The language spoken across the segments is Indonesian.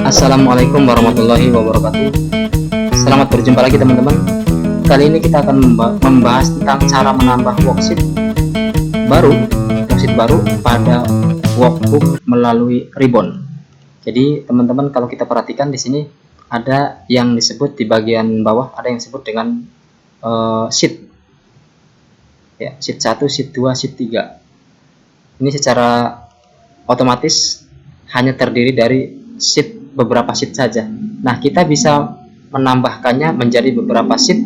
Assalamualaikum warahmatullahi wabarakatuh. Selamat berjumpa lagi teman-teman. Kali ini kita akan membahas tentang cara menambah worksheet baru pada workbook melalui ribbon. Jadi teman-teman, kalau kita perhatikan di sini ada yang disebut di bagian bawah, ada yang disebut dengan sheet. Ya, sheet 1, sheet 2, sheet 3. Ini secara otomatis hanya terdiri dari beberapa sheet saja. Nah, kita bisa menambahkannya menjadi beberapa sheet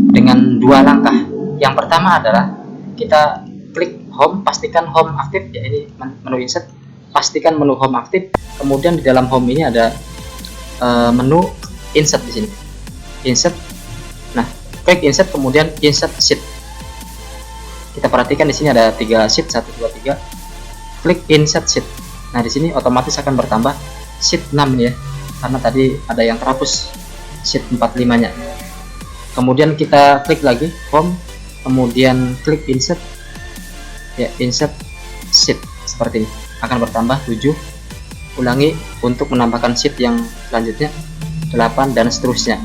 dengan dua langkah. Yang pertama adalah kita klik home, pastikan home aktif, ya ini menu insert, pastikan menu home aktif. Kemudian di dalam home ini ada menu insert di sini. Insert. Nah, klik insert kemudian insert sheet. Kita perhatikan di sini ada 3 sheet, 1 2 3. Klik insert sheet. Nah, di sini otomatis akan bertambah sheet 6 ya, karena tadi ada yang terhapus sheet 45-nya. Kemudian kita klik lagi home, kemudian klik insert, ya insert sheet, seperti ini akan bertambah 7. Ulangi untuk menambahkan sheet yang selanjutnya 8 dan seterusnya.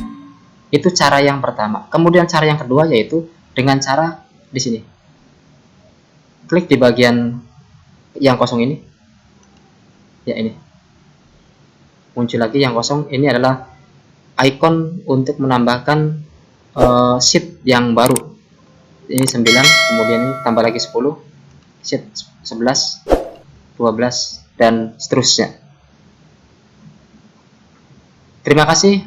Itu cara yang pertama. Kemudian cara yang kedua yaitu dengan cara di sini, klik di bagian yang kosong ini, ya ini muncul lagi yang kosong. Ini adalah icon untuk menambahkan sheet yang baru. Ini 9, kemudian ini tambah lagi 10, sheet 11, 12 dan seterusnya. Terima kasih,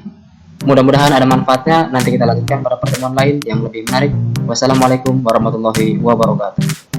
mudah-mudahan ada manfaatnya. Nanti kita lanjutkan pada pertemuan lain yang lebih menarik. Wassalamualaikum warahmatullahi wabarakatuh.